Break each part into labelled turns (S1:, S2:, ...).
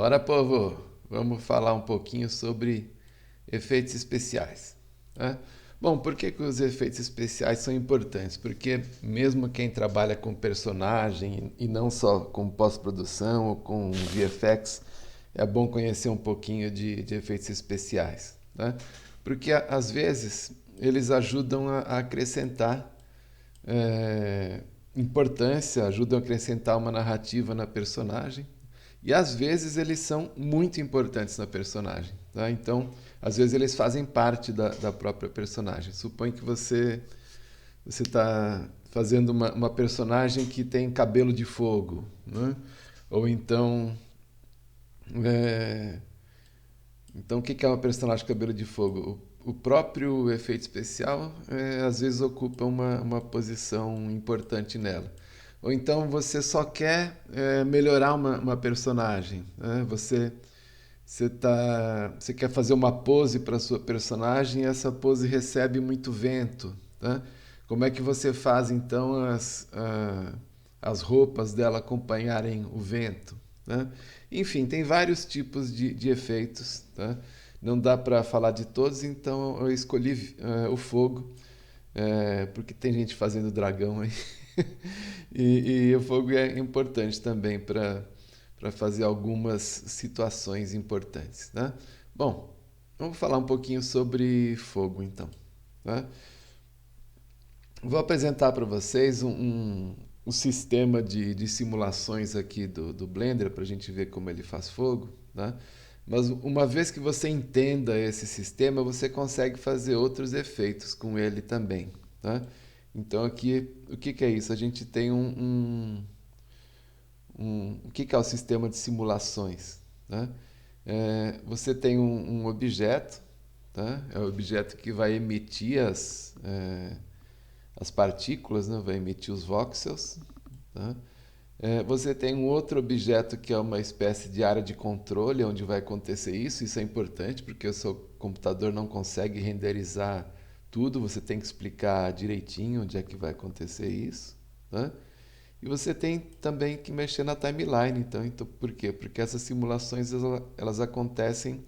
S1: Bora, povo! Vamos falar um pouquinho sobre efeitos especiais, né? Bom, por que que os efeitos especiais são importantes? Porque mesmo quem trabalha com personagem e não só com pós-produção ou com VFX, é bom conhecer um pouquinho de efeitos especiais, né? Porque às vezes eles ajudam a acrescentar é, importância, ajudam a acrescentar uma narrativa na personagem. E às vezes eles são muito importantes na personagem. Tá? Então, às vezes eles fazem parte da própria personagem. Suponha que você está fazendo uma personagem que tem cabelo de fogo, né? Ou então, é, então o que é uma personagem com cabelo de fogo? O próprio efeito especial às vezes ocupa uma posição importante nela. Ou então você só quer melhorar uma personagem, né? Você quer fazer uma pose para sua personagem e essa pose recebe muito vento, tá? Como é que você faz então as roupas dela acompanharem o vento, né? Enfim, tem vários tipos de efeitos, tá? Não dá para falar de todos, então eu escolhi o fogo, porque tem gente fazendo dragão aí. E o fogo é importante também para fazer algumas situações importantes, né? Bom, vamos falar um pouquinho sobre fogo então, né? Vou apresentar para vocês um sistema de simulações aqui do Blender para a gente ver como ele faz fogo, né? Mas uma vez que você entenda esse sistema, você consegue fazer outros efeitos com ele também, tá? Então aqui, o que que é isso? A gente tem o que que é o sistema de simulações, né? Você tem um objeto, tá? É o objeto que vai emitir as partículas, né? Vai emitir os voxels, tá? Você tem um outro objeto que é uma espécie de área de controle onde vai acontecer isso. Isso é importante porque o seu computador não consegue renderizar tudo, você tem que explicar direitinho onde é que vai acontecer isso, né? E você tem também que mexer na timeline. Então por quê? Porque essas simulações elas acontecem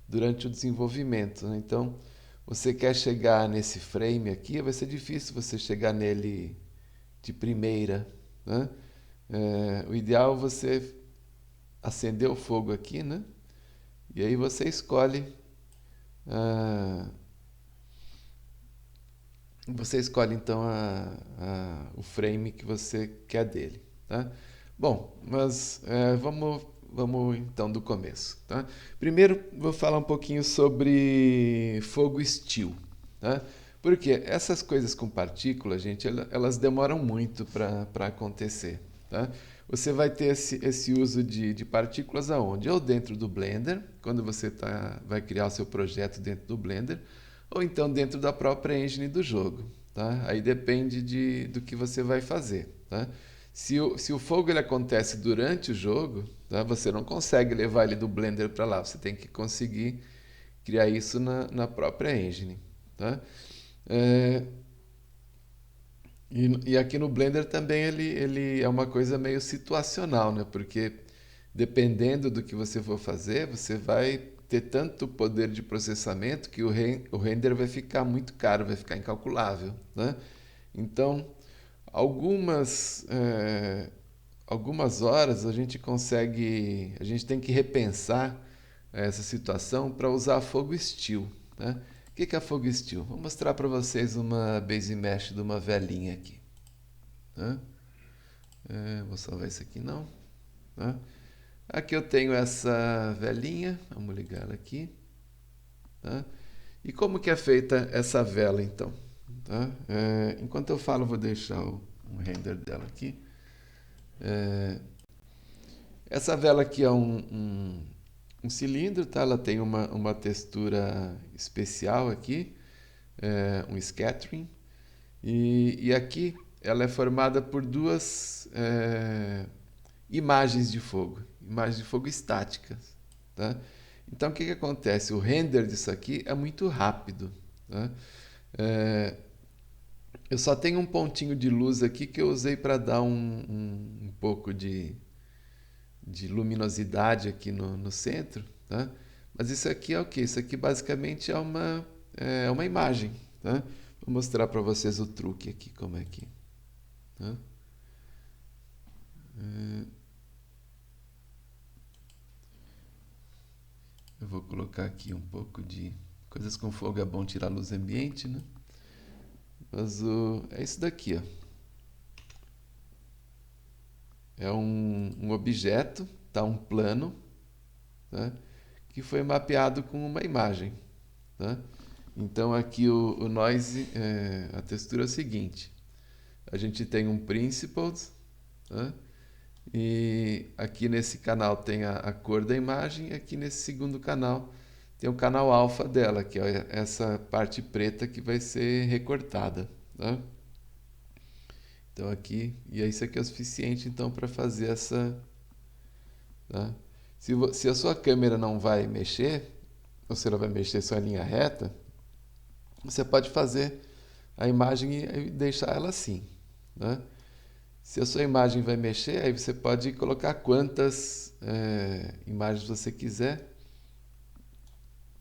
S1: durante o desenvolvimento, né? Então, você quer chegar nesse frame aqui, vai ser difícil você chegar nele de primeira, né? O ideal é você acender o fogo aqui, né? E aí ah, você escolhe então o frame que você quer dele, tá? Bom, mas vamos então do começo, tá? Primeiro vou falar um pouquinho sobre fogo Steel, tá? Porque essas coisas com partículas, gente, elas demoram muito para acontecer, tá? Você vai ter esse uso de partículas aonde? Ou dentro do Blender, quando você vai criar o seu projeto dentro do Blender, ou então dentro da própria engine do jogo, tá? Aí depende do que você vai fazer, tá? Se o fogo ele acontece durante o jogo, tá? Você não consegue levar ele do Blender para lá, você tem que conseguir criar isso na própria engine, tá? É, e aqui no Blender também ele é uma coisa meio situacional, né? Porque dependendo do que você for fazer, você vai ter tanto poder de processamento que o render vai ficar muito caro, vai ficar incalculável, né? Então, algumas, algumas horas a gente tem que repensar essa situação para usar fogo Steel, né? O que é fogo Steel? Vou mostrar para vocês uma base mesh de uma velinha aqui, né? Vou salvar isso aqui não, né? Aqui eu tenho essa velinha, vamos ligar ela aqui, tá? E como que é feita essa vela então? Tá? Enquanto eu falo, eu vou deixar um render dela aqui. É, essa vela aqui é um cilindro, tá? Ela tem uma textura especial aqui, um scattering. E aqui ela é formada por duas imagens de fogo estáticas, tá? Então o que acontece? O render disso aqui é muito rápido, tá? É, eu só tenho um pontinho de luz aqui que eu usei para dar um pouco de luminosidade aqui no centro, tá? Mas isso aqui é o quê? Isso aqui basicamente é uma imagem, tá? Vou mostrar para vocês o truque aqui, como é que, tá? Eu vou colocar aqui um pouco de coisas com fogo, é bom tirar a luz ambiente, né? Mas é isso daqui, ó. É um objeto, tá? Um plano, tá? Que foi mapeado com uma imagem, tá? Então aqui o noise, a textura é o seguinte: a gente tem um principled, tá? E aqui nesse canal tem a cor da imagem, e aqui nesse segundo canal tem o canal alfa dela, que é essa parte preta que vai ser recortada, tá? Então aqui, e isso aqui é o suficiente então para fazer essa, tá? Se a sua câmera não vai mexer, ou se ela vai mexer só em linha reta, você pode fazer a imagem e deixar ela assim, né? Se a sua imagem vai mexer, aí você pode colocar quantas imagens você quiser.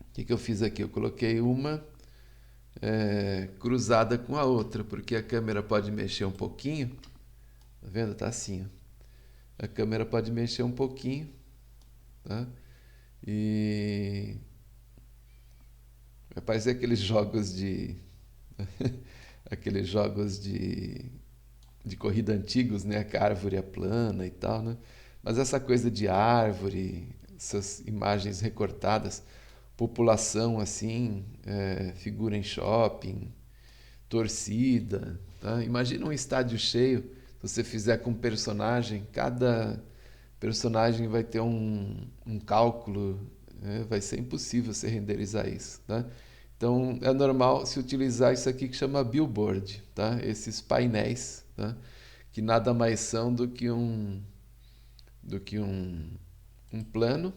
S1: O que eu fiz aqui? Eu coloquei uma cruzada com a outra, porque a câmera pode mexer um pouquinho. Tá vendo? Tá assim, ó. A câmera pode mexer um pouquinho, tá? E vai parecer aqueles jogos de aqueles jogos de corrida antigos, né? Que a árvore é plana e tal, né? Mas essa coisa de árvore, essas imagens recortadas, população assim, figura em shopping, torcida, tá? Imagina um estádio cheio, se você fizer com um personagem, cada personagem vai ter um cálculo, né? Vai ser impossível você renderizar isso, tá? Então é normal se utilizar isso aqui que chama billboard, tá? Esses painéis, tá? Que nada mais são do que um plano,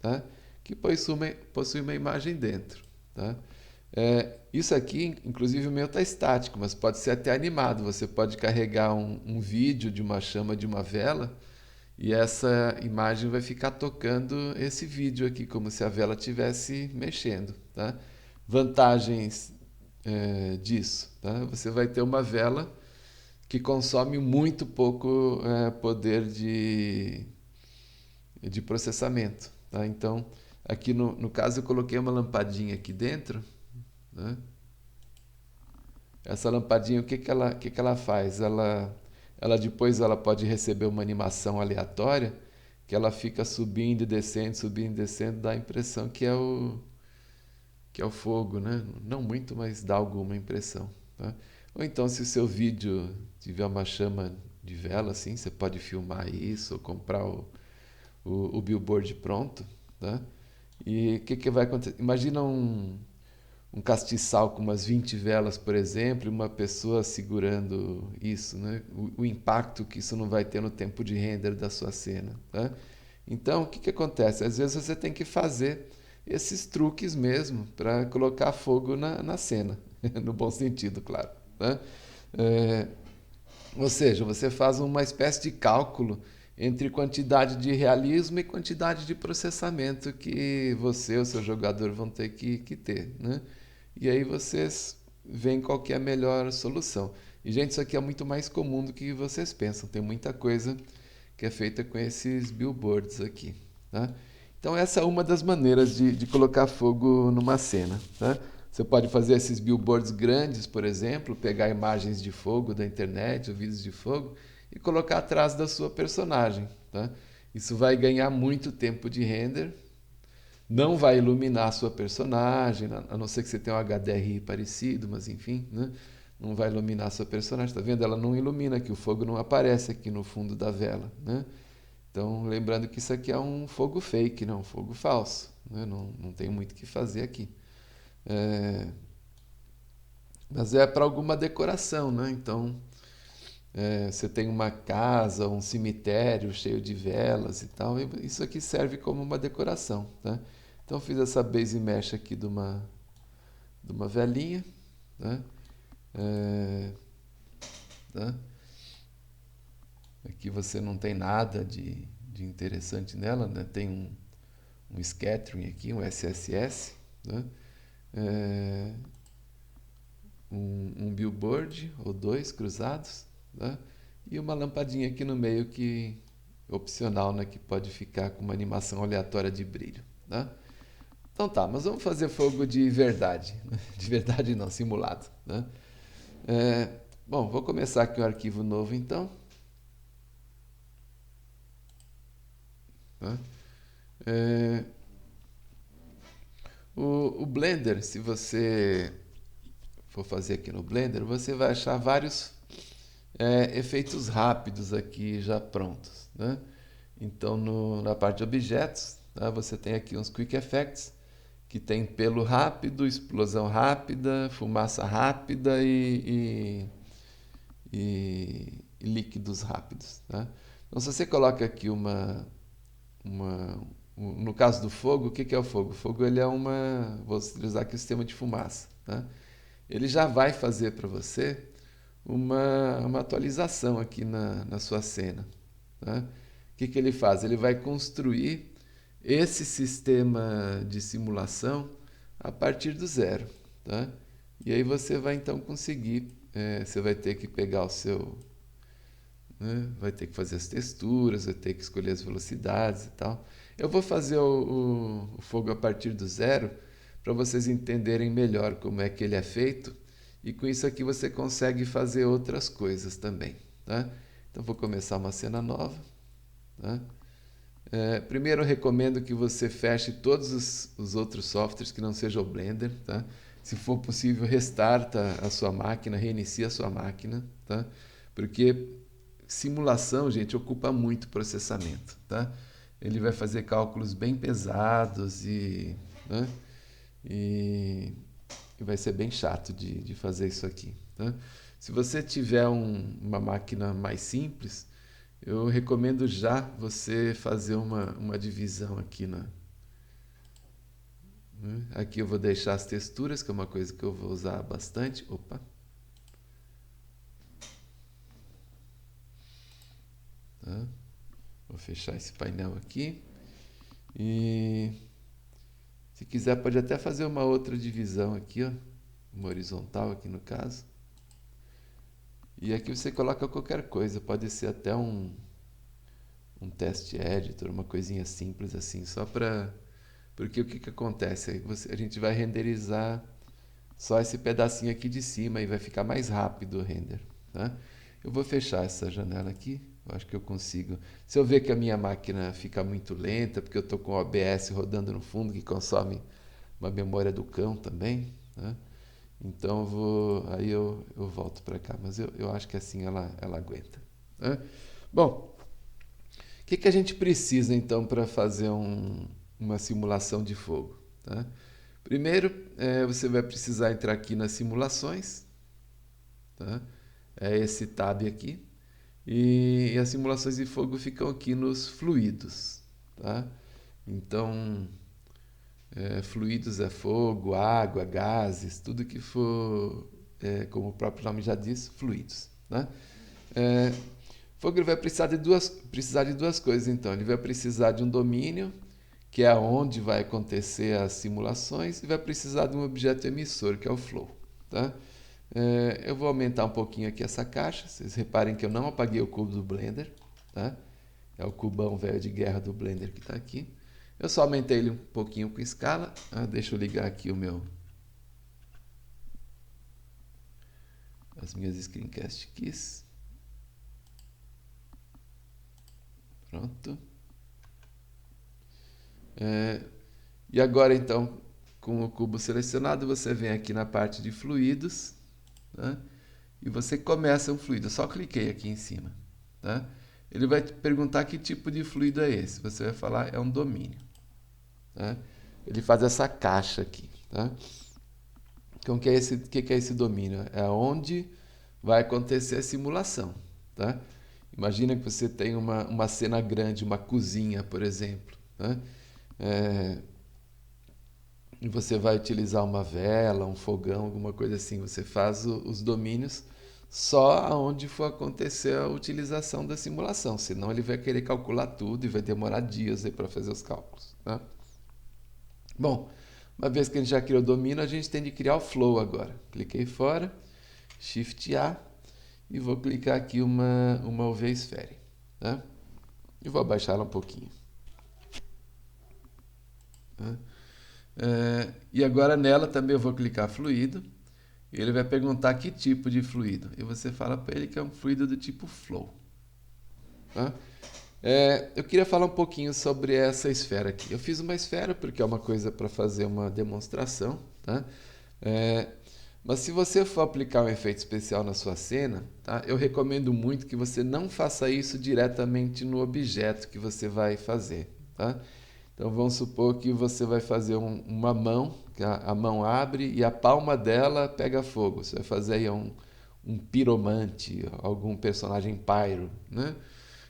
S1: tá? Que possui uma imagem dentro, tá? Isso aqui, inclusive o meu está estático, mas pode ser até animado. Você pode carregar um vídeo de uma chama de uma vela e essa imagem vai ficar tocando esse vídeo aqui, como se a vela estivesse mexendo, tá? Vantagens disso, tá? Você vai ter uma vela que consome muito pouco poder de processamento, tá? Então, aqui no caso eu coloquei uma lampadinha aqui dentro, né? Essa lampadinha, o que que ela faz? Ela depois ela pode receber uma animação aleatória que ela fica subindo e descendo, dá a impressão que é o fogo, né? Não muito, mas dá alguma impressão, tá? Ou então, se o seu vídeo tiver uma chama de vela, assim, você pode filmar isso ou comprar o billboard pronto, tá? E o que vai acontecer? Imagina um castiçal com umas 20 velas, por exemplo, e uma pessoa segurando isso, né? O impacto que isso não vai ter no tempo de render da sua cena, tá? Então, o que acontece? Às vezes você tem que fazer esses truques mesmo para colocar fogo na cena, no bom sentido, claro, né? É, ou seja, você faz uma espécie de cálculo entre quantidade de realismo e quantidade de processamento que você ou seu jogador vão ter que ter, né? E aí vocês veem qual que é a melhor solução. E, gente, isso aqui é muito mais comum do que vocês pensam. Tem muita coisa que é feita com esses billboards aqui, tá? Então essa é uma das maneiras de colocar fogo numa cena, tá? Você pode fazer esses billboards grandes, por exemplo, pegar imagens de fogo da internet, ou vídeos de fogo, e colocar atrás da sua personagem, tá? Isso vai ganhar muito tempo de render, não vai iluminar a sua personagem, a não ser que você tenha um HDRI parecido, mas enfim, né? Não vai iluminar a sua personagem, tá vendo? Ela não ilumina aqui, o fogo não aparece aqui no fundo da vela, né? Então, lembrando que isso aqui é um fogo fake, não um fogo falso, né? Não tem muito o que fazer aqui. É, mas é para alguma decoração, né? Então, você tem uma casa, um cemitério cheio de velas e tal, e isso aqui serve como uma decoração, tá? Então, fiz essa base mesh aqui de uma velinha, né? É, tá? Aqui você não tem nada de de interessante nela, né? Tem um scattering aqui, um SSS, né? É, um billboard ou dois cruzados, né? E uma lampadinha aqui no meio que opcional, né? Que pode ficar com uma animação aleatória de brilho, né? Então tá, mas vamos fazer fogo de verdade. De verdade não, simulado, né? Bom, vou começar aqui um arquivo novo então, né? É, o Blender, se você for fazer aqui no Blender, você vai achar vários efeitos rápidos aqui já prontos, né? Então, na parte de objetos, tá, você tem aqui uns Quick Effects, que tem pelo rápido, explosão rápida, fumaça rápida e líquidos rápidos, tá? Então, se você coloca aqui no caso do fogo, o que é o fogo? O fogo ele é vou utilizar aqui o sistema de fumaça, tá? Ele já vai fazer para você uma atualização aqui na sua cena, tá? O que ele faz? Ele vai construir esse sistema de simulação a partir do zero, tá? E aí você vai então conseguir, você vai ter que pegar o seu, né? Vai ter que fazer as texturas, vai ter que escolher as velocidades e tal. Eu vou fazer o fogo a partir do zero para vocês entenderem melhor como é que ele é feito, e com isso aqui você consegue fazer outras coisas também, tá? Então vou começar uma cena nova, tá? Primeiro eu recomendo que você feche todos os outros softwares que não sejam o Blender, tá? Se for possível, restarta a sua máquina, reinicia a sua máquina, tá? Porque simulação, gente, ocupa muito processamento, tá? Ele vai fazer cálculos bem pesados né? e, e vai ser bem chato de fazer isso aqui, tá? Se você tiver uma máquina mais simples, eu recomendo já você fazer uma divisão aqui né? Aqui eu vou deixar as texturas, que é uma coisa que eu vou usar bastante. Opa! Tá? Vou fechar esse painel aqui. E se quiser pode até fazer uma outra divisão aqui, ó, uma horizontal aqui no caso. E aqui você coloca qualquer coisa, pode ser até um test editor, uma coisinha simples assim, só para... Porque o que acontece? A gente vai renderizar só esse pedacinho aqui de cima e vai ficar mais rápido o render, tá? Eu vou fechar essa janela aqui, eu acho que eu consigo. Se eu ver que a minha máquina fica muito lenta, porque eu estou com o OBS rodando no fundo, que consome uma memória do cão também, né? Então aí eu volto para cá, mas eu acho que assim ela aguenta, né? Bom, o que a gente precisa então para fazer uma simulação de fogo, tá? Primeiro, você vai precisar entrar aqui nas simulações, tá? É esse tab aqui. E as simulações de fogo ficam aqui nos fluidos, tá? Então, fluidos é fogo, água, gases, tudo que for, como o próprio nome já diz, fluidos, né? Fogo ele vai precisar de duas coisas, então. Ele vai precisar de um domínio, que é onde vai acontecer as simulações, e vai precisar de um objeto emissor, que é o flow, tá? Eu vou aumentar um pouquinho aqui essa caixa. Vocês reparem que eu não apaguei o cubo do Blender, tá? É o cubão velho de guerra do Blender que está aqui. Eu só aumentei ele um pouquinho com escala. Deixa eu ligar aqui as minhas Screencast Keys. Pronto. E agora então, com o cubo selecionado, você vem aqui na parte de fluidos, né? E você começa um fluido. Eu só cliquei aqui em cima, tá? Ele vai te perguntar que tipo de fluido é esse. Você vai falar, é um domínio, tá? Ele faz essa caixa aqui, tá? Então, o que é esse domínio? É onde vai acontecer a simulação, tá? Imagina que você tem uma cena grande, uma cozinha, por exemplo, né? E você vai utilizar uma vela, um fogão, alguma coisa assim. Você faz os domínios só onde for acontecer a utilização da simulação, senão ele vai querer calcular tudo e vai demorar dias para fazer os cálculos, né? Bom, uma vez que a gente já criou o domínio, a gente tem de criar o flow agora. Cliquei fora, Shift A e vou clicar aqui uma UV Sphere, né? E vou abaixar ela um pouquinho, né? E agora nela também eu vou clicar fluido. E ele vai perguntar que tipo de fluido. E você fala para ele que é um fluido do tipo flow, tá? Eu queria falar um pouquinho sobre essa esfera aqui. Eu fiz uma esfera porque é uma coisa para fazer uma demonstração, tá? É, mas se você for aplicar um efeito especial na sua cena, tá? Eu recomendo muito que você não faça isso diretamente no objeto que você vai fazer, tá? Então vamos supor que você vai fazer uma mão, que a mão abre e a palma dela pega fogo. Você vai fazer aí um piromante, algum personagem pyro, né?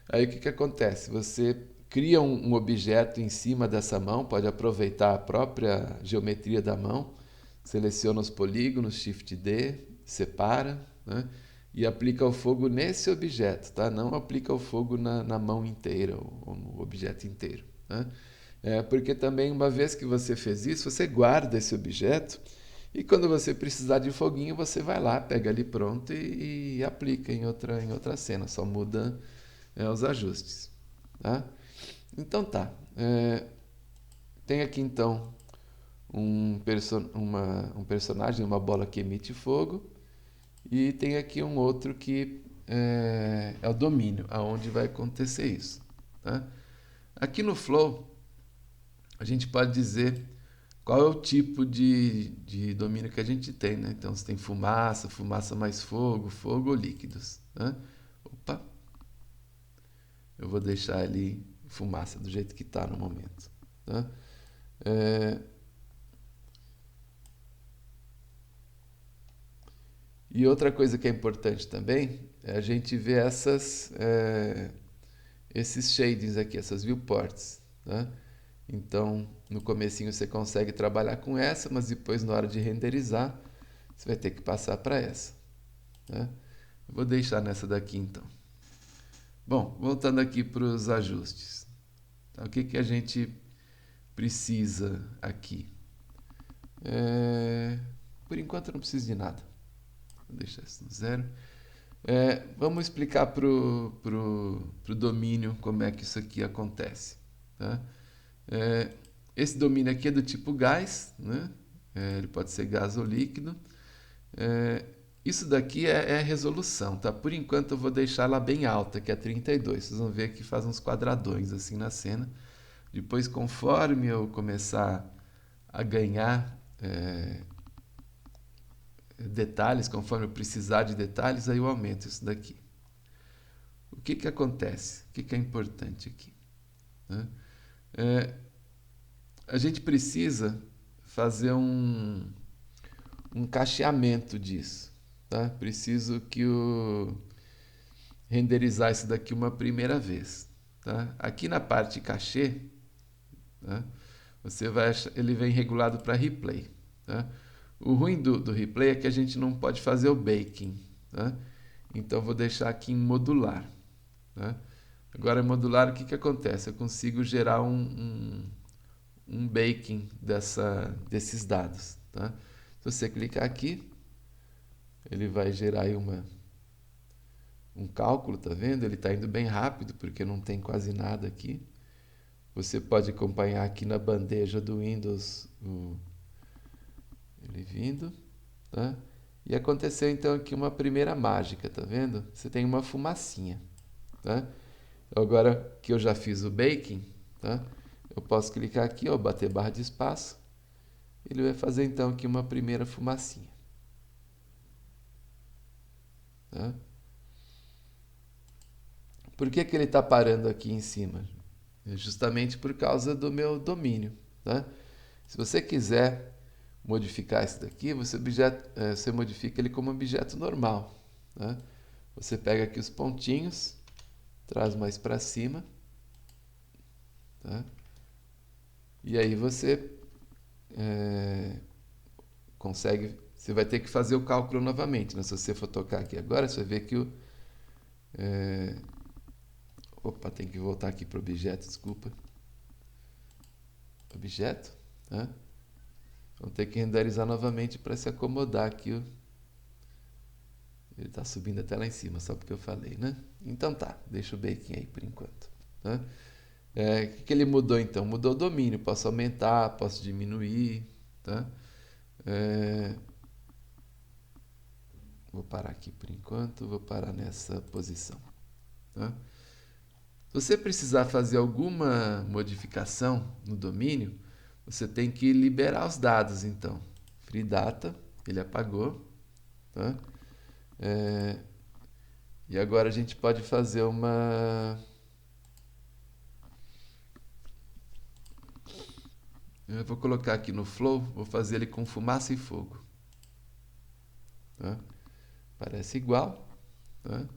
S1: Aí o que acontece? Você cria um objeto em cima dessa mão, pode aproveitar a própria geometria da mão, seleciona os polígonos, Shift D, separa, né? E aplica o fogo nesse objeto, tá? Não aplica o fogo na mão inteira ou no objeto inteiro, né? Porque também, uma vez que você fez isso, você guarda esse objeto e quando você precisar de foguinho, você vai lá, pega ali pronto e aplica em outra cena, só muda os ajustes, tá? Então tá, tem aqui então um personagem, uma bola que emite fogo, e tem aqui um outro que é o domínio, aonde vai acontecer isso, tá? Aqui no Flow, a gente pode dizer qual é o tipo de domínio que a gente tem, né? Então, se tem fumaça, fumaça mais fogo, fogo ou líquidos, né? Opa, eu vou deixar ali fumaça do jeito que está no momento, tá? É, E outra coisa que é importante também é a gente ver esses shadings aqui, essas viewports, né? Então, no comecinho você consegue trabalhar com essa, mas depois na hora de renderizar, você vai ter que passar para essa, né? Eu vou deixar nessa daqui então. Bom, voltando aqui para os ajustes. Então, o que a gente precisa aqui? Por enquanto eu não preciso de nada. Vou deixar isso no zero. Vamos explicar pro domínio como é que isso aqui acontece, tá? Esse domínio aqui é do tipo gás, né? Ele pode ser gás ou líquido. Isso daqui é resolução, tá? Por enquanto eu vou deixar ela bem alta, que é 32. Vocês vão ver que faz uns quadradões assim na cena. Depois, conforme eu começar a ganhar detalhes, conforme eu precisar de detalhes, aí eu aumento isso daqui. O que acontece? O que é importante aqui, né? A gente precisa fazer um cacheamento disso, tá? Preciso renderizar isso daqui uma primeira vez, tá? Aqui na parte cachê, tá? Ele vem regulado para replay, tá? O ruim do replay é que a gente não pode fazer o baking, tá? Então eu vou deixar aqui em modular, tá? Agora, em modular, o que acontece? Eu consigo gerar um baking desses dados, tá? Se você clicar aqui, ele vai gerar aí um cálculo, tá vendo? Ele está indo bem rápido, porque não tem quase nada aqui. Você pode acompanhar aqui na bandeja do Windows ele vindo, tá? E aconteceu então aqui uma primeira mágica, tá vendo? Você tem uma fumacinha, tá? Agora que eu já fiz o baking, tá? Eu posso clicar aqui, ó, bater barra de espaço. Ele vai fazer então aqui uma primeira fumacinha, tá? Por que ele está parando aqui em cima? Justamente por causa do meu domínio, tá? Se você quiser modificar isso daqui, você modifica ele como objeto normal, tá? Você pega aqui os pontinhos, traz mais para cima, tá? E aí você consegue você vai ter que fazer o cálculo novamente, né? Se você for tocar aqui agora, você vai ver que o... Opa, tem que voltar aqui para o objeto, desculpa. Objeto, né? Vamos ter que renderizar novamente para se acomodar aqui. Ele está subindo até lá em cima, só porque eu falei, né? Então tá, deixa o baking aí por enquanto. Tá? O que ele mudou então? Mudou o domínio, posso aumentar, posso diminuir. Tá? Vou parar aqui por enquanto, vou parar nessa posição. Tá? Se você precisar fazer alguma modificação no domínio, você tem que liberar os dados então. Free data, ele apagou. Tá? E agora a gente pode fazer uma... Eu vou colocar aqui no flow, vou fazer ele com fumaça e fogo. Tá? Parece igual. Tá?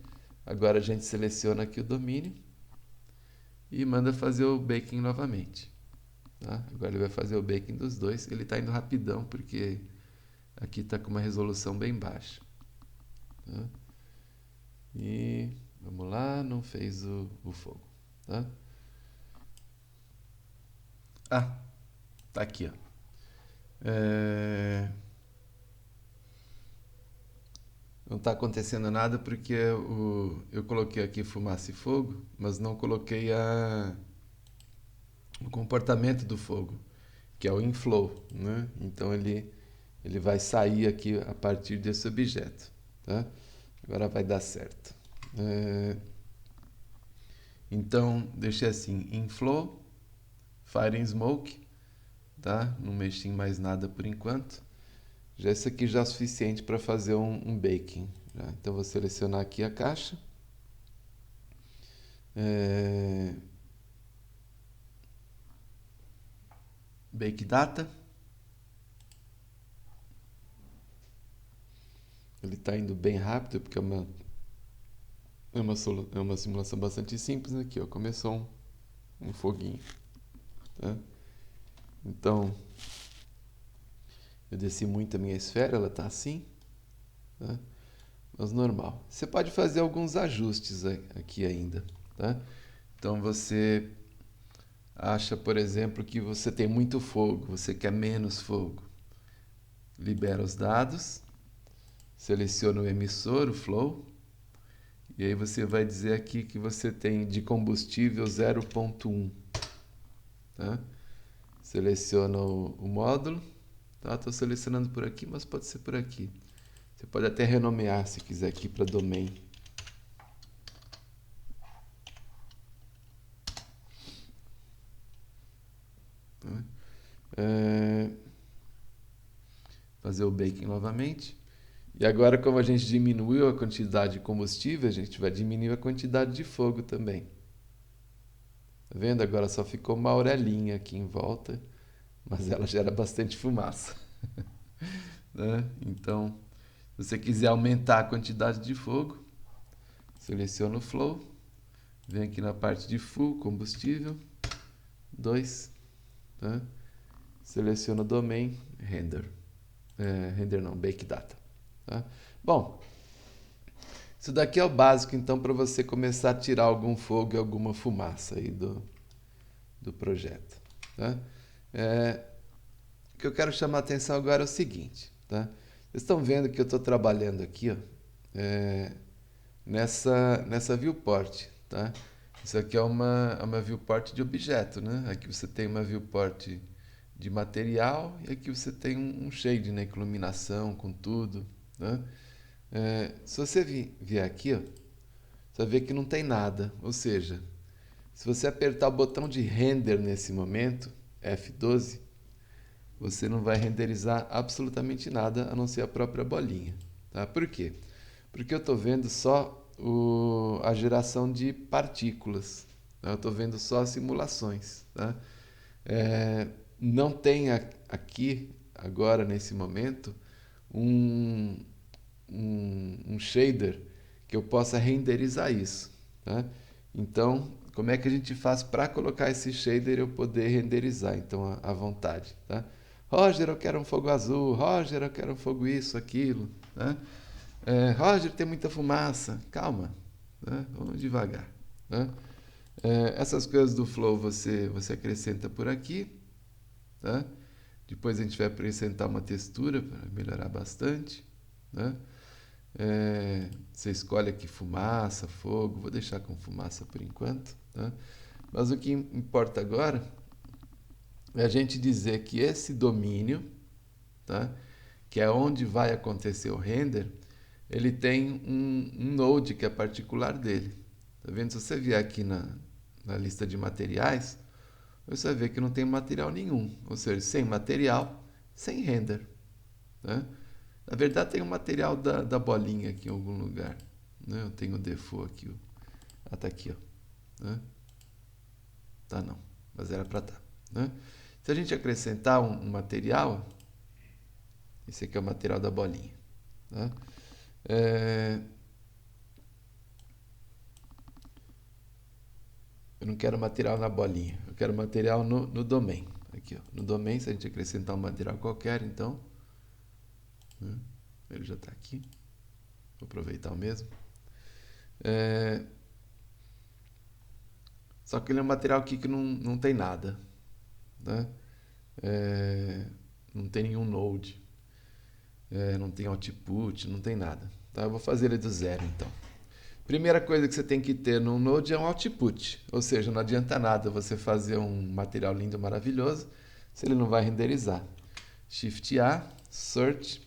S1: Agora a gente seleciona aqui o domínio e manda fazer o baking novamente. Tá? Agora ele vai fazer o baking dos dois. Ele está indo rapidão porque aqui está com uma resolução bem baixa. Tá? E vamos lá, não fez o fogo. Tá? Ah, tá aqui, ó. Não está acontecendo nada porque eu coloquei aqui fumaça e fogo, mas não coloquei o comportamento do fogo, que é o inflow, né? Então ele vai sair aqui a partir desse objeto. Tá? Agora vai dar certo. Então, deixei assim, inflow, fire and smoke, tá? Não mexi em mais nada por enquanto. Já isso aqui já é o suficiente para fazer um baking. Tá? Então, vou selecionar aqui a caixa. Bake data. Ele está indo bem rápido, porque é uma simulação bastante simples aqui, ó. Começou um foguinho. Tá? Então, eu desci muito a minha esfera, ela está assim. Tá? Mas normal. Você pode fazer alguns ajustes aqui ainda. Tá? Então, você acha, por exemplo, que você tem muito fogo, você quer menos fogo. Libera os dados, seleciona o emissor, o flow, e aí você vai dizer aqui que você tem de combustível 0,1. Tá? Seleciona o módulo. Tá? Estou selecionando por aqui, mas pode ser por aqui. Você pode até renomear se quiser aqui para domain. Tá? Fazer o baking novamente. E agora, como a gente diminuiu a quantidade de combustível, a gente vai diminuir a quantidade de fogo também. Tá vendo? Agora só ficou uma aurelinha aqui em volta, mas ela gera bastante fumaça. Né? Então, se você quiser aumentar a quantidade de fogo, seleciona o flow, vem aqui na parte de full, combustível, 2, tá? Seleciona o domain, render. Render não, bake data. Tá? Bom, isso daqui é o básico, então, para você começar a tirar algum fogo e alguma fumaça aí do projeto. Tá? O que eu quero chamar a atenção agora é o seguinte. Tá? Vocês estão vendo que eu estou trabalhando aqui, ó, nessa viewport. Tá? Isso aqui é uma viewport de objeto. Né? Aqui você tem uma viewport de material e aqui você tem um shade, né, com iluminação, com tudo. Né? Se você vier aqui, ó, você vai ver que não tem nada. Ou seja, se você apertar o botão de render nesse momento, F12, você não vai renderizar absolutamente nada a não ser a própria bolinha. Tá? Por quê? Porque eu estou vendo só a geração de partículas. Tá? Eu estou vendo só as simulações. Tá? Não tem aqui, agora, nesse momento, um shader que eu possa renderizar isso. Tá? Então, como é que a gente faz para colocar esse shader e eu poder renderizar então à vontade? Tá? Roger, eu quero um fogo azul. Roger, eu quero um fogo isso, aquilo. Né? Roger, tem muita fumaça. Calma, né? Vamos devagar. Né? Essas coisas do flow você acrescenta por aqui. Tá? Depois a gente vai acrescentar uma textura para melhorar bastante. Né? Você escolhe aqui fumaça, fogo. Vou deixar com fumaça por enquanto. Tá? Mas o que importa agora é a gente dizer que esse domínio, tá? Que é onde vai acontecer o render, ele tem um node que é particular dele. Tá vendo? Se você vier aqui na lista de materiais, você vai ver que não tem material nenhum. Ou seja, sem material, sem render. Né? Na verdade, tem um material da bolinha aqui em algum lugar. Né? Eu tenho o default aqui. Ah, tá aqui. Ó. Né? Tá não, mas era para tá. Né? Se a gente acrescentar um material, esse aqui é o material da bolinha. Tá? Eu não quero material na bolinha, eu quero material no domain. Aqui, ó. No domain, se a gente acrescentar um material qualquer, então, né? Ele já está aqui. Vou aproveitar o mesmo. Só que ele é um material aqui que não tem nada. Né? Não tem nenhum node. Não tem output, não tem nada. Tá? Eu vou fazer ele do zero, então. Primeira coisa que você tem que ter no Node é um output, ou seja, não adianta nada você fazer um material lindo, maravilhoso, se ele não vai renderizar. Shift A, Search,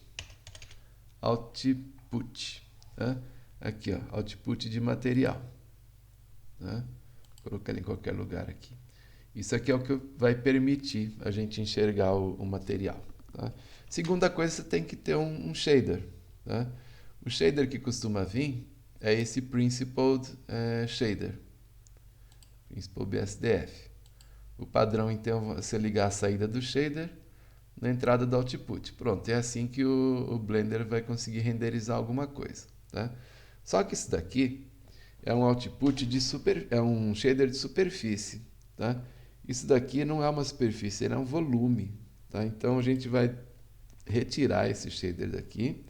S1: Output. Tá? Aqui, ó, output de material. Tá? Vou colocar ele em qualquer lugar aqui. Isso aqui é o que vai permitir a gente enxergar o material. Tá? Segunda coisa, você tem que ter um shader. Tá? O shader que costuma vir é esse Principled Shader, Principal BSDF. O padrão, então, é você ligar a saída do shader na entrada do output. Pronto, é assim que o Blender vai conseguir renderizar alguma coisa. Tá? Só que isso daqui é um output é um shader de superfície. Tá? Isso daqui não é uma superfície, ele é um volume. Tá? Então a gente vai retirar esse shader daqui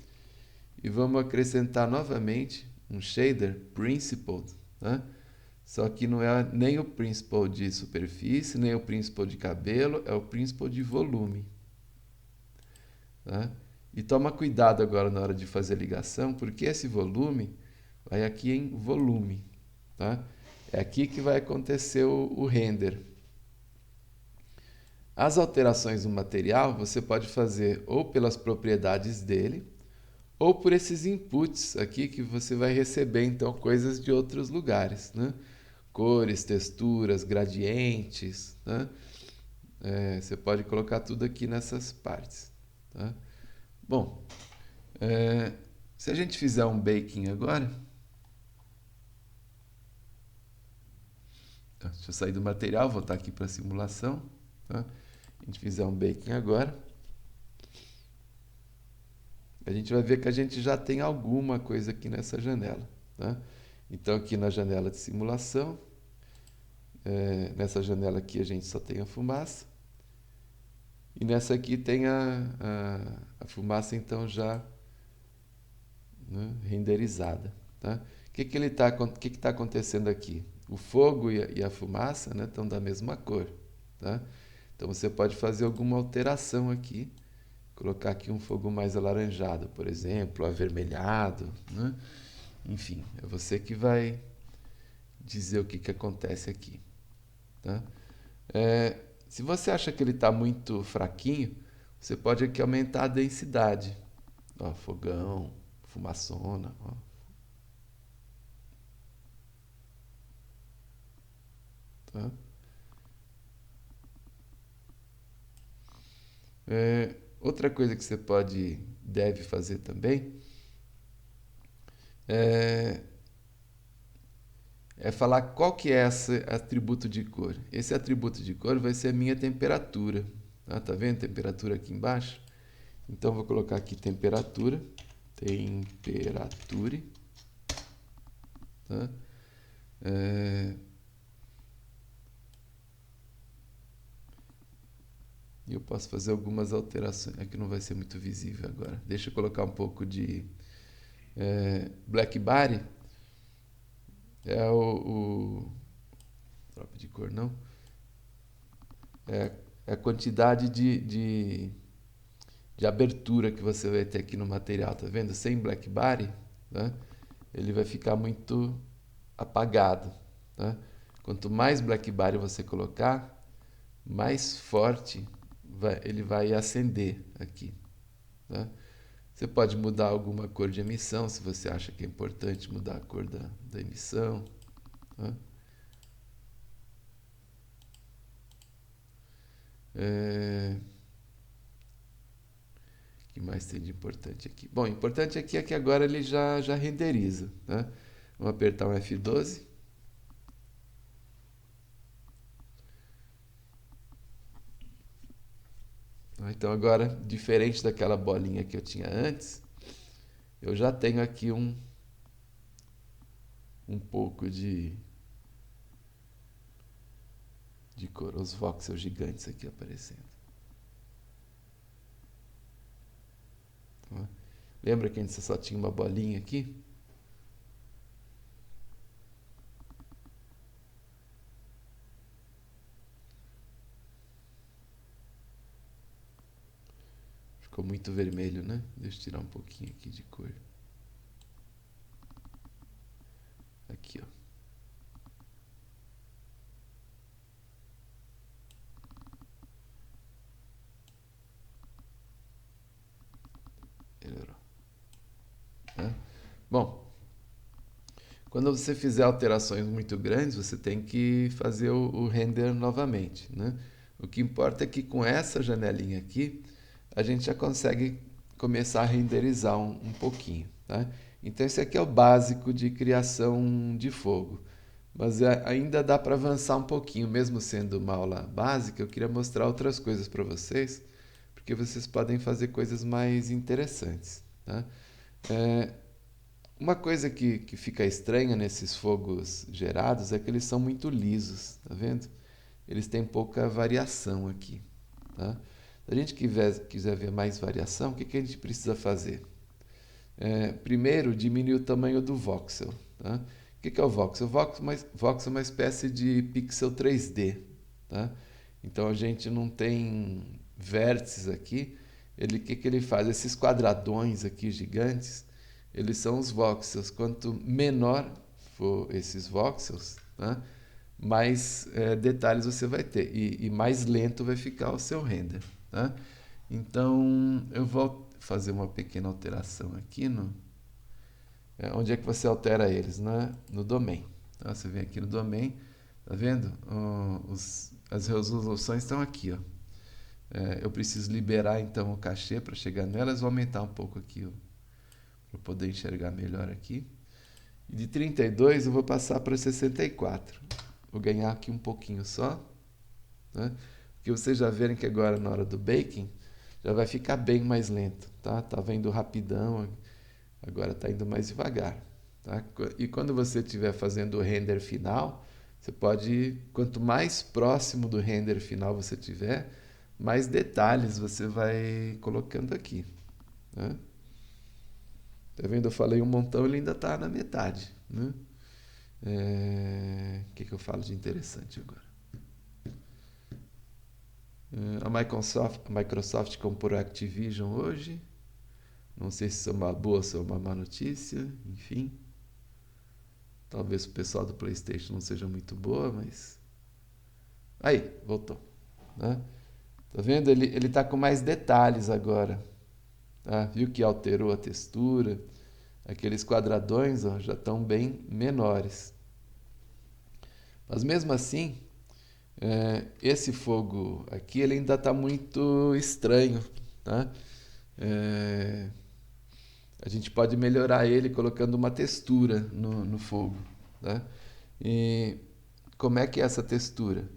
S1: e vamos acrescentar novamente um shader principled, né? Só que não é nem o principal de superfície, nem o principal de cabelo, é o principal de volume. Tá? E toma cuidado agora na hora de fazer a ligação, porque esse volume vai aqui em volume. Tá? É aqui que vai acontecer o render. As alterações no material você pode fazer ou pelas propriedades dele, ou por esses inputs aqui que você vai receber então coisas de outros lugares, né? Cores, texturas, gradientes, né? Você pode colocar tudo aqui nessas partes. Tá? Bom, se a gente fizer um baking agora, deixa eu sair do material, voltar aqui para a simulação. Tá? A gente fizer um baking agora, a gente vai ver que a gente já tem alguma coisa aqui nessa janela. Tá? Então aqui na janela de simulação, nessa janela aqui a gente só tem a fumaça. E nessa aqui tem a fumaça então já, né, renderizada. Tá? O que está acontecendo aqui? O fogo e a fumaça, né, estão da mesma cor. Tá? Então você pode fazer alguma alteração aqui. Colocar aqui um fogo mais alaranjado, por exemplo, avermelhado. Né? Enfim, é você que vai dizer o que acontece aqui. Tá? Se você acha que ele está muito fraquinho, você pode aqui aumentar a densidade. Ó, fogão, fumaçona. Ó. Tá? Outra coisa que você deve fazer também é falar qual que é esse atributo de cor. Esse atributo de cor vai ser a minha temperatura. Tá vendo? Temperatura aqui embaixo. Então vou colocar aqui temperatura. Temperature. Tá? E eu posso fazer algumas alterações. Aqui não vai ser muito visível agora. Deixa eu colocar um pouco de Blackberry. É tropa de cor não. É, é a quantidade de abertura que você vai ter aqui no material. Tá vendo? Sem Blackberry, né? Ele vai ficar muito apagado. Né? Quanto mais Blackberry você colocar, mais forte ele vai acender aqui. Né? Você pode mudar alguma cor de emissão, se você acha que é importante mudar a cor da emissão. Né? O que mais tem de importante aqui? Bom, o importante aqui é que agora ele já renderiza. Né? Vamos apertar um F12. Então agora, diferente daquela bolinha que eu tinha antes, eu já tenho aqui um pouco de cor, os voxels gigantes aqui aparecendo. Lembra que antes só tinha uma bolinha aqui? Ficou muito vermelho, né? Deixa eu tirar um pouquinho aqui de cor. Aqui, ó. Melhorou. Né? Bom, quando você fizer alterações muito grandes, você tem que fazer o render novamente, né? O que importa é que com essa janelinha aqui, a gente já consegue começar a renderizar um pouquinho, tá? Então esse aqui é o básico de criação de fogo. Mas ainda dá para avançar um pouquinho, mesmo sendo uma aula básica, eu queria mostrar outras coisas para vocês, porque vocês podem fazer coisas mais interessantes, tá? Uma coisa que fica estranha nesses fogos gerados é que eles são muito lisos, tá vendo? Eles têm pouca variação aqui, tá? Se a gente quiser ver mais variação, o que a gente precisa fazer? Primeiro, diminuir o tamanho do voxel, tá? O que é o voxel? Voxel é uma espécie de pixel 3D, tá? Então a gente não tem vértices aqui. O que ele faz? Esses quadradões aqui gigantes, eles são os voxels. Quanto menor for esses voxels, né, mais detalhes você vai ter e mais lento vai ficar o seu render. Tá? Então eu vou fazer uma pequena alteração aqui onde é que você altera eles, né? No domain. Então, você vem aqui no domain, tá vendo? As resoluções estão aqui, ó. Eu preciso liberar então o cachê para chegar nelas. Vou aumentar um pouco aqui para poder enxergar melhor aqui. E de 32 eu vou passar para 64. Vou ganhar aqui um pouquinho só, né? Porque vocês já verem que agora na hora do baking já vai ficar bem mais lento, tá? Tá vendo rapidão, agora está indo mais devagar, tá? E quando você estiver fazendo o render final, você pode, quanto mais próximo do render final você tiver, mais detalhes você vai colocando aqui, né? Tá vendo? Eu falei um montão, ele ainda está na metade, né? O que eu falo de interessante agora? A Microsoft comprou a Activision hoje. Não sei se isso é uma boa ou se é uma má notícia. Enfim. Talvez o pessoal do PlayStation não seja muito boa, mas... Aí, voltou. Né? Tá vendo? Ele tá com mais detalhes agora. Tá? Viu que alterou a textura? Aqueles quadradões, ó, já estão bem menores. Mas mesmo assim, esse fogo aqui ele ainda está muito estranho. Tá? A gente pode melhorar ele colocando uma textura no fogo. Tá? E como é que é essa textura?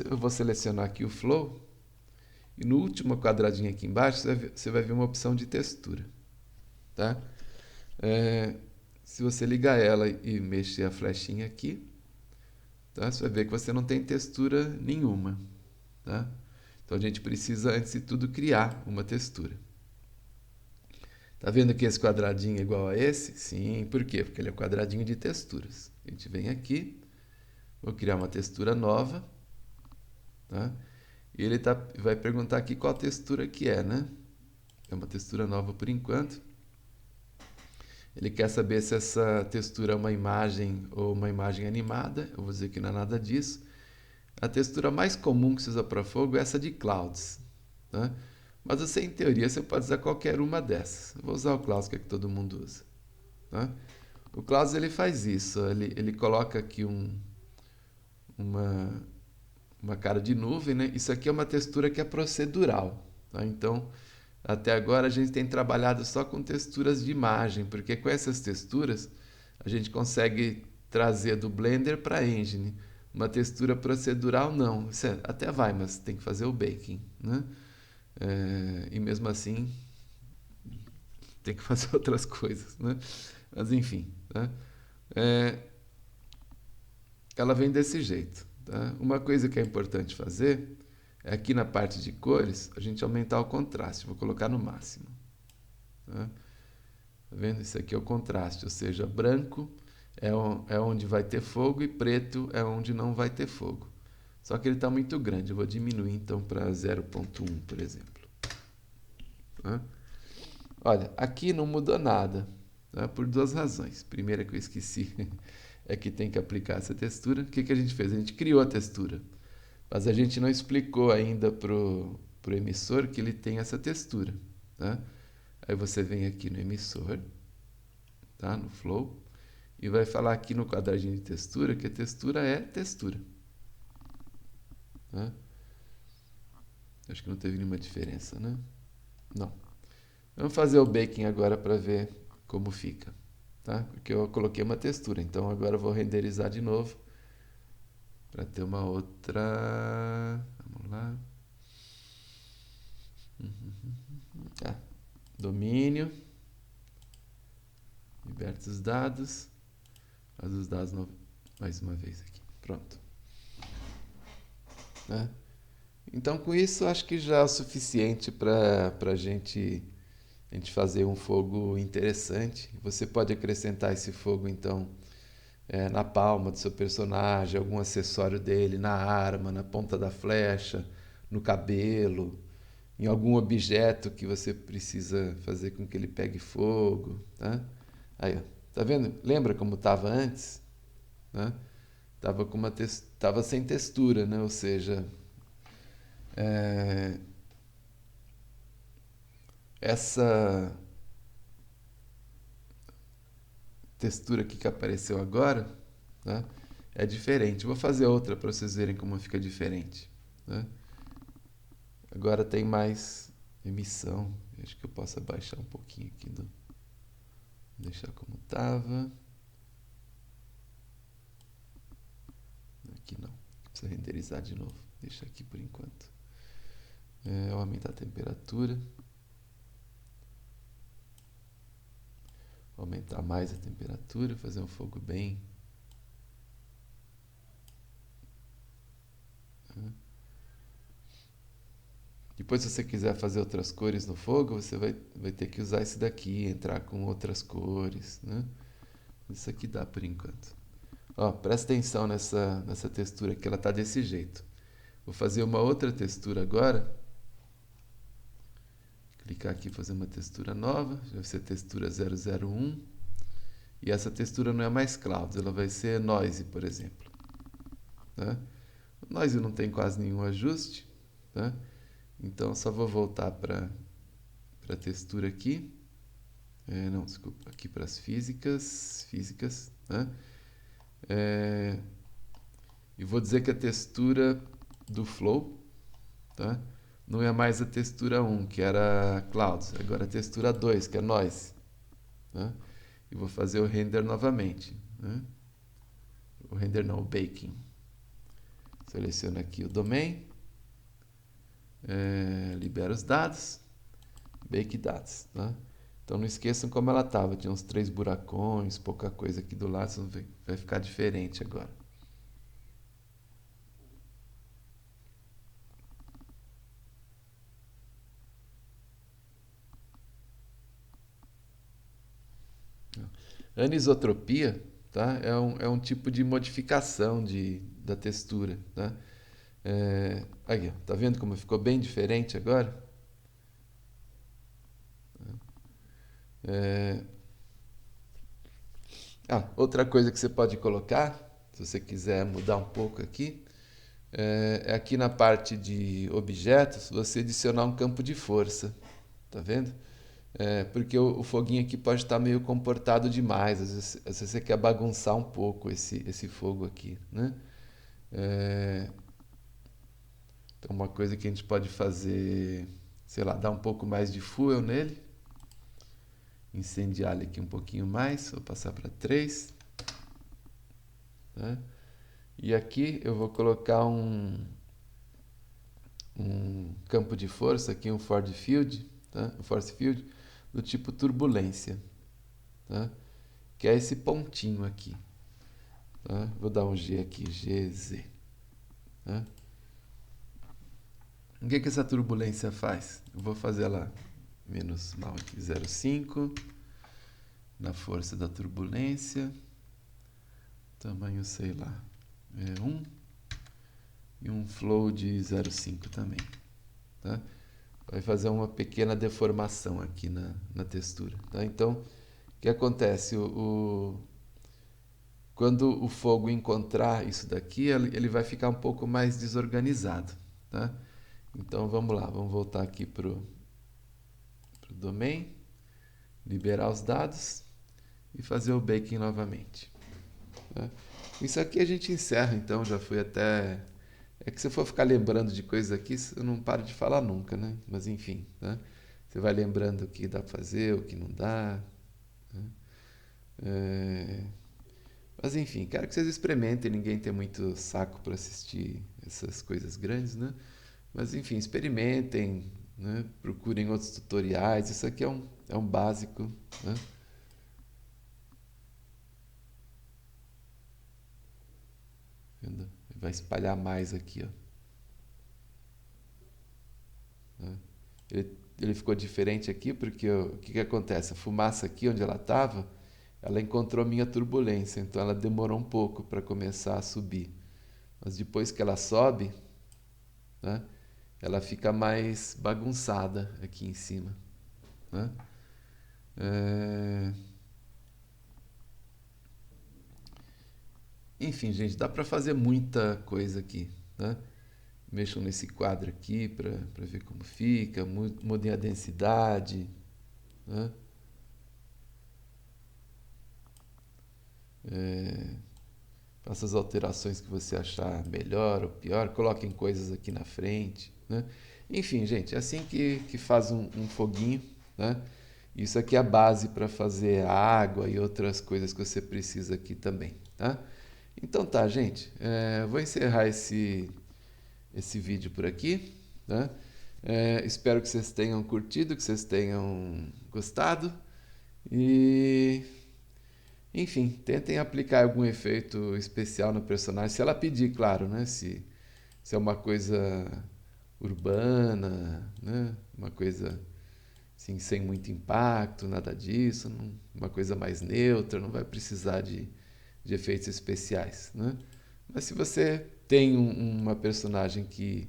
S1: Eu vou selecionar aqui o Flow. E no último quadradinho aqui embaixo, você vai ver uma opção de textura. Tá? Se você ligar ela e mexer a flechinha aqui, tá? Você vai ver que você não tem textura nenhuma. Tá? Então a gente precisa, antes de tudo, criar uma textura. Tá vendo que esse quadradinho é igual a esse? Sim, por quê? Porque ele é um quadradinho de texturas. A gente vem aqui, vou criar uma textura nova, tá? E ele vai perguntar aqui qual textura que é, né? É uma textura nova por enquanto. Ele quer saber se essa textura é uma imagem ou uma imagem animada. Eu vou dizer que não é nada disso. A textura mais comum que se usa para fogo é essa de clouds, né? Mas você, em teoria, você pode usar qualquer uma dessas. Eu vou usar o clouds, que é que todo mundo usa, tá? O clouds ele faz isso. Ele coloca aqui uma, uma cara de nuvem, né? Isso aqui é uma textura que é procedural, tá? Então, até agora a gente tem trabalhado só com texturas de imagem, porque com essas texturas a gente consegue trazer do Blender para a Engine. Uma textura procedural não, isso até vai, mas tem que fazer o baking, né? E mesmo assim tem que fazer outras coisas, né? Mas enfim, tá? É, ela vem desse jeito, tá? Uma coisa que é importante fazer é aqui na parte de cores a gente aumentar o contraste. Vou colocar no máximo, tá? Tá vendo? Isso aqui é o contraste, ou seja, branco é onde vai ter fogo e preto é onde não vai ter fogo. Só que ele está muito grande, eu vou diminuir então para 0,1, por exemplo. Tá? Olha, aqui não mudou nada, tá? Por duas razões. Primeira que eu esqueci é que tem que aplicar essa textura. O que que a gente fez? A gente criou a textura, mas a gente não explicou ainda pro emissor que ele tem essa textura, tá? Aí você vem aqui no emissor, tá? No Flow, e vai falar aqui no quadradinho de textura que a textura é textura, tá? Acho que não teve nenhuma diferença, né? Não. Vamos fazer o baking agora para ver como fica, tá? Porque eu coloquei uma textura, então agora eu vou renderizar de novo para ter uma outra. Vamos lá. Ah, domínio. Liberta os dados. Faz os dados mais uma vez aqui. Pronto. Né? Então, com isso, acho que já é o suficiente para a gente fazer um fogo interessante. Você pode acrescentar esse fogo, então, na palma do seu personagem, algum acessório dele, na arma, na ponta da flecha, no cabelo, em algum objeto que você precisa fazer com que ele pegue fogo, tá? Aí, ó, tá vendo? Lembra como estava antes? Né? Tava sem textura, né? Ou seja, é, essa textura aqui que apareceu agora, né, é diferente. Vou fazer outra para vocês verem como fica diferente, né? Agora tem mais emissão. Acho que eu posso abaixar um pouquinho aqui deixar como estava. Aqui não. Precisa renderizar de novo. Deixa aqui por enquanto. Aumentar a temperatura. Aumentar mais a temperatura, fazer um fogo bem. Depois, se você quiser fazer outras cores no fogo, você vai ter que usar esse daqui, entrar com outras cores, né? Isso aqui dá por enquanto. Ó, presta atenção nessa textura que ela tá desse jeito. Vou fazer uma outra textura agora. Clicar aqui e fazer uma textura nova. Vai ser textura 001. E essa textura não é mais clouds, ela vai ser noise, por exemplo. Tá? O noise não tem quase nenhum ajuste, tá? Então só vou voltar para a textura aqui. Não, desculpa, aqui para as físicas, né? E vou dizer que a textura do Flow, tá? Não é mais a textura 1, que era Clouds, agora a textura 2, que é Noise, né? E vou fazer o render novamente, né? O render não, o baking. Seleciono aqui o domain, libero os dados, bake dados, né? Então não esqueçam como ela estava, tinha uns 3 buracões, pouca coisa aqui do lado, vai ficar diferente agora. Anisotropia, tá? É um tipo de modificação da textura, tá? Aqui, ó, tá vendo como ficou bem diferente agora? É, outra coisa que você pode colocar, se você quiser mudar um pouco aqui, é aqui na parte de objetos, você adicionar um campo de força, tá vendo? Porque o foguinho aqui pode estar meio comportado demais, às vezes você quer bagunçar um pouco esse fogo aqui, né? É, então uma coisa que a gente pode fazer, sei lá, dar um pouco mais de fuel nele, incendiar ele aqui um pouquinho mais, vou passar para 3, né? E aqui eu vou colocar um campo de força, aqui um force field, tá? Um force field do tipo turbulência, tá? Que é esse pontinho aqui, tá? Vou dar um G aqui, GZ, tá? O que essa turbulência faz? Eu vou fazer ela menos mal aqui, 0,5 na força da turbulência, tamanho, sei lá, 1 e um flow de 0,5 também, tá? Vai fazer uma pequena deformação aqui na textura, tá? Então, o que acontece? Quando o fogo encontrar isso daqui, ele vai ficar um pouco mais desorganizado, tá? Então, vamos lá, vamos voltar aqui pro domain, liberar os dados e fazer o baking novamente, tá? Isso aqui a gente encerra, então, já fui até... É que se eu for ficar lembrando de coisas aqui, eu não paro de falar nunca, né? Mas enfim, né? Você vai lembrando o que dá para fazer, o que não dá, né? É... Mas enfim, quero que vocês experimentem. Ninguém tem muito saco para assistir essas coisas grandes, né? Mas enfim, experimentem, né? Procurem outros tutoriais. Isso aqui é um básico, né? Vai espalhar mais aqui, ó. Né? Ele ficou diferente aqui porque o que acontece? A fumaça aqui onde ela estava, ela encontrou minha turbulência, então ela demorou um pouco para começar a subir. Mas depois que ela sobe, né, ela fica mais bagunçada aqui em cima, né? É... Enfim, gente, dá para fazer muita coisa aqui, né? Mexam nesse quadro aqui para ver como fica, mudem a densidade, né? Faça as alterações que você achar melhor ou pior, coloquem coisas aqui na frente, né? Enfim, gente, é assim que faz um foguinho, né? Isso aqui é a base para fazer água e outras coisas que você precisa aqui também, tá? Então tá, gente, vou encerrar esse vídeo por aqui, né? Espero que vocês tenham curtido, que vocês tenham gostado e... Enfim, tentem aplicar algum efeito especial no personagem, se ela pedir, claro, né? Se é uma coisa urbana, né? Uma coisa assim, sem muito impacto, nada disso, uma coisa mais neutra, não vai precisar de efeitos especiais, né? Mas se você tem uma personagem que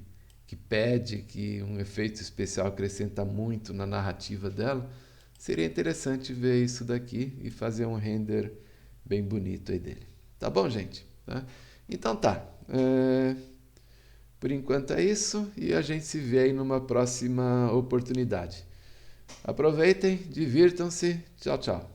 S1: pede que um efeito especial acrescenta muito na narrativa dela, seria interessante ver isso daqui e fazer um render bem bonito aí dele. Tá bom, gente? Tá? Então tá. Por enquanto é isso e a gente se vê aí numa próxima oportunidade. Aproveitem, divirtam-se. Tchau, tchau.